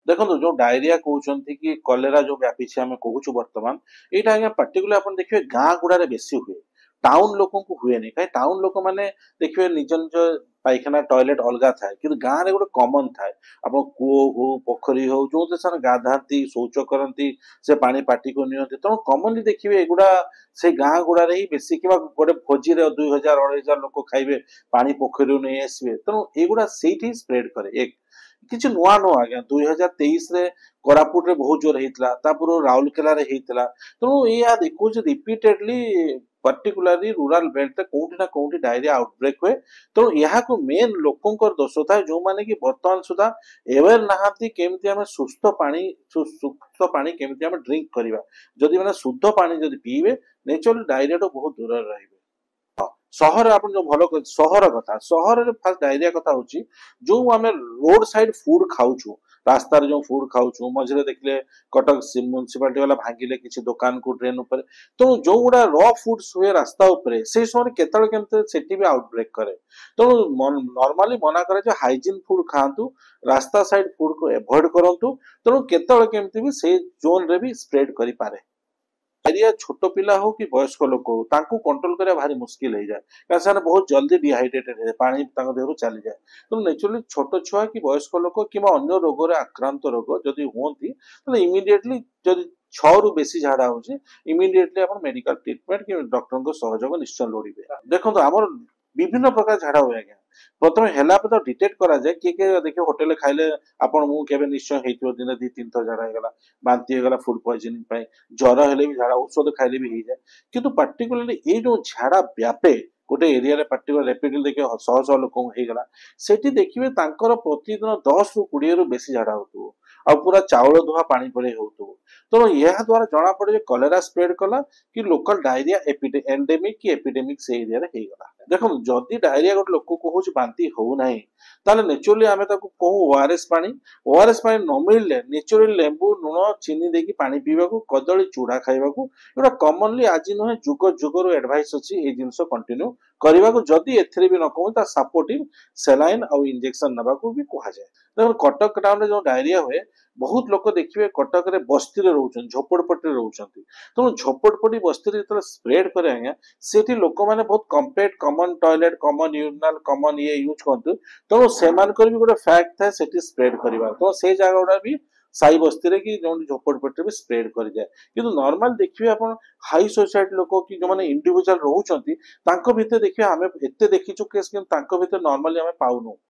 ଦେଖନ୍ତୁ ଯୋଉ ଡାଇରିଆ କହୁଛନ୍ତି କି କଲେରା ଯୋଉ ବ୍ୟାପିଛି ଆମେ କହୁଛୁ ବର୍ତ୍ତମାନ, ଏଇଟା ଆଜ୍ଞା ପାର୍ଟିକୁଲାର ଆପଣ ଦେଖିବେ ଗାଁ ଗୁଡାରେ ବେଶୀ ହୁଏ। ଟାଉନ ଲୋକଙ୍କୁ ହୁଏନି, କାହିଁ ଟାଉନ ଲୋକମାନେ ଦେଖିବେ ନିଜ ନିଜ ପାଇଖାନା ଟଏଲେଟ ଅଲଗା ଥାଏ, କିନ୍ତୁ ଗାଁରେ ଗୋଟେ କମନ ଥାଏ। ଆପଣ କୂଅ ହଉ ପୋଖରୀ ହଉ ଯୋଉଥିରେ ସେମାନେ ଗାଧାନ୍ତି ଶୌଚ କରନ୍ତି, ସେ ପାଣି ପାଟିକୁ ନିଅନ୍ତି। ତେଣୁ କମନଲି ଦେଖିବେ ଏଗୁଡା ସେ ଗାଁ ଗୁଡାରେ ହିଁ ବେଶୀ, କିମ୍ବା ଗୋଟେ ଭୋଜିରେ 2000 2500 ଲୋକ ଖାଇବେ, ପାଣି ପୋଖରୀରୁ ନେଇ ଆସିବେ। ତେଣୁ ଏଇଗୁଡା ସେଇଠି ସ୍ପ୍ରେଡ କରେ। ଏକ କିଛି ନୂଆ ନୁହଁ ଆଜ୍ଞା, 2023ରେ କୋରାପୁଟରେ ବହୁତ ଜୋର ହେଇଥିଲା, ତା ପୂର୍ବରୁ ରାଉରକେଲାରେ ହେଇଥିଲା। ତେଣୁ ଏହା ଦେଖୁଛି ରିପିଟେଡଲି particularly rural belt ରେ କୋଉଠି ନା କୋଉଠି ଡାଇରିଆ ଆଉଟବ୍ରେକ୍ ହୁଏ। ତେଣୁ ଏହାକୁ ମେନ୍ ଲୋକଙ୍କର ଦୋଷ ଥାଏ, ଯୋଉମାନେ କି ବର୍ତ୍ତମାନ ସୁଦ୍ଧା ଏୱେର ନାହାନ୍ତି କେମିତି ଆମେ ସୁସ୍ଥ ପାଣି କେମିତି ଆମେ ଡ୍ରିଙ୍କ କରିବା। ଯଦି ମାନେ ଶୁଦ୍ଧ ପାଣି ଯଦି ପିଇବେ, ନେଚୁରାଲି ଡାଇରିଆଠୁ ବହୁତ ଦୂରରେ ରହିବେ। ସହରରେ ଆପଣ ଯୋଉ ଭଲ ସହର କଥା, ସହରରେ ଫାଷ୍ଟ ଡାଇରିଆ କଥା ହଉଛି ଯୋଉ ଆମେ ରୋଡ ସାଇଡ ଫୁଡ ଖାଉଛୁ, ରାସ୍ତାରେ ଯୋଉ ଫୁଡ ଖାଉଛୁ, ମଝିରେ ଦେଖିଲେ କଟକ ମ୍ୟୁନିସିପାଲିଟି ବାଲା ଭାଙ୍ଗିଲେ କିଛି ଦୋକାନକୁ ଡ୍ରେନ୍ ଉପରେ। ତେଣୁ ଯୋଉଗୁଡା ର ଫୁଡସ୍ ହୁଏ ରାସ୍ତା ଉପରେ, ସେଇ ସମୟରେ କେତେବେଳେ କେମିତି ସେଠି ବି ଆଉଟବ୍ରେକ୍ କରେ। ତେଣୁ ନର୍ମାଲି ମନା କରାଯାଏ ହାଇଜିନ୍ ଫୁଡ ଖାଆନ୍ତୁ, ରାସ୍ତା ସାଇଡ ଫୁଡକୁ ଏଭଏଡ କରନ୍ତୁ। ତେଣୁ କେତେବେଳେ କେମିତି ବି ସେଇ ଜୋନରେ ବି ସ୍ପ୍ରେଡ କରିପାରେ। ଡାଇରିଆ ଛୋଟ ପିଲା ହଉ କି ବୟସ୍କ ଲୋକ ହଉ, ତାଙ୍କୁ କଣ୍ଟ୍ରୋଲ କରିବା ଭାରି ମୁସ୍କିଲ ହେଇଯାଏ, କାରଣ ସେମାନେ ବହୁତ ଜଲ୍ଦି ଡିହାଇଡ୍ରେଟେଡ ହେଇଯାଏ, ପାଣି ତାଙ୍କ ଦେହରୁ ଚାଲିଯାଏ। ତେଣୁ ନେଚୁରାଲି ଛୋଟ ଛୁଆ କି ବୟସ୍କ ଲୋକ କିମ୍ବା ଅନ୍ୟ ରୋଗରେ ଆକ୍ରାନ୍ତ ରୋଗ ଯଦି ହୁଅନ୍ତି, ତାହେଲେ ଇମିଡିଏଟଲି ଯଦି 6ରୁ ବେଶୀ ଝାଡା ହଉଛି, ଇମିଡିଏଟଲି ଆପଣ ମେଡିକାଲ ଟ୍ରିଟମେଣ୍ଟ କି ଡକ୍ଟରଙ୍କ ସହଯୋଗ ନିଶ୍ଚୟ ଲୋଡ଼ିବେ। ଦେଖନ୍ତୁ ଆମର ବିଭିନ୍ନ ପ୍ରକାର ଝାଡା ହୁଏ ଆଜ୍ଞା। ପ୍ରଥମେ ହେଲା ପରେ ତ ଡିଟେକ୍ଟ କରାଯାଏ, କିଏ କିଏ ଦେଖିବେ ହୋଟେଲରେ ଖାଇଲେ, ଆପଣ ମୁଁ କେବେ ନିଶ୍ଚୟ ହେଇଥିବ ଦିନେ 2-3 ଥର ଝାଡା ହେଇଗଲା, ବାନ୍ତି ହେଇଗଲା ଫୁଡ ପଏଜନିଂ ପାଇଁ, ଜ୍ୱର ହେଲେ ବି ଝାଡା ଔଷଧ ଖାଇଲେ ବି ହେଇଯାଏ। କିନ୍ତୁ ପାର୍ଟିକୁଲାରଲି ଏଇ ଯୋଉ ଝାଡା ବ୍ୟାପେ ଗୋଟେ ଏରିଆରେ, ପାର୍ଟିକୁଲାର ରେପିଡଲି ଦେଖିବେ ଶହ ଶହ ଲୋକଙ୍କୁ ହେଇଗଲା, ସେଠି ଦେଖିବେ ତାଙ୍କର ପ୍ରତିଦିନ 10ରୁ 20ରୁ ବେଶୀ ଝାଡା ହଉଥିବ, ଆଉ ପୁରା ଚାଉଳ ଧୁଆ ପାଣି ପରି ହଉଥିବ। ତେଣୁ ଏହା ଦ୍ୱାରା ଜଣା ପଡେ ଯେ କଲେରା ସ୍ପ୍ରେଡ କଲା କି ଲୋକାଲ ଡାଇରିଆ ଏଣ୍ଡେମିକ କି ଏପିଡେମିକ ସେ ଏରିଆରେ ହେଇଗଲା। ଦେଖନ୍ତୁ ଯଦି ଡାଇରିଆ ଗୋଟେ ଲୋକକୁ ହଉଛି ବାନ୍ତି ହଉନାହିଁ, ତାହେଲେ ନେଚୁରାଲି ଆମେ ତାକୁ କହୁ ଓଆରଏସ୍ ପାଣି। ଓଆରଏସ୍ ପାଣି ନ ମିଳିଲେ ନେଚୁରାଲି ଲେମ୍ବୁ ଲୁଣ ଚିନି ଦେଇକି ପାଣି ପିଇବାକୁ, କଦଳୀ ଚୁଡା ଖାଇବାକୁ, ଏଗୁଡା କମନଲି ଆଜି ନୁହେଁ ଯୁଗ ଯୁଗରୁ ଆଡଭାଇସ୍ ଅଛି ଏଇ ଜିନିଷ କଣ୍ଟିନ୍ୟୁ କରିବାକୁ। ଯଦି ଏଥିରେ ବି ନ କମୁ ତା ସପୋର୍ଟିଭ ସେଲାଇନ୍ ଆଉ ଇଞ୍ଜେକ୍ସନ ନେବାକୁ ବି କୁହାଯାଏ। ଦେଖନ୍ତୁ କଟକ ଟାଉନରେ ଯୋଉ ଡାଇରିଆ ହୁଏ, ବହୁତ ଲୋକ ଦେଖିବେ କଟକରେ ବସ୍ତିରେ ରହୁଛନ୍ତି, ଝୋପଡପଟ୍ଟିରେ ରହୁଛନ୍ତି। ତେଣୁ ଝୋପଡପଟ୍ଟି ବସ୍ତିରେ ଯେତେବେଳେ ସ୍ପ୍ରେଡ କରେ ଆଜ୍ଞା, ସେଠି ଲୋକମାନେ ବହୁତ compact common toilet, common urinal, common ଇଏ ୟୁଜ କରନ୍ତୁ। ତେଣୁ ସେମାନଙ୍କର ବି ଗୋଟେ ଫ୍ୟାକ୍ଟ ଥାଏ ସେଠି ସ୍ପ୍ରେଡ କରିବା। ତ ସେଇ ଜାଗା ଗୁଡା ବି ସାଇ ବସ୍ତିରେ କି ଯୋଉ ଝୋପଡପଟ୍ଟିରେ ବି ସ୍ପ୍ରେଡ କରିଯାଏ। କିନ୍ତୁ ନର୍ମାଲ ଦେଖିବେ ଆପଣ ହାଇ ସୋସାଇଟି ଲୋକ କି ଯୋଉମାନେ ଇଣ୍ଡିଭିଜୁଆଲ ରହୁଛନ୍ତି, ତାଙ୍କ ଭିତରେ ଦେଖିବେ ଆମେ ଏତେ ଦେଖିଛୁ କେସ୍, କିନ୍ତୁ ତାଙ୍କ ଭିତରେ ନର୍ମାଲି ଆମେ ପାଉନୁ।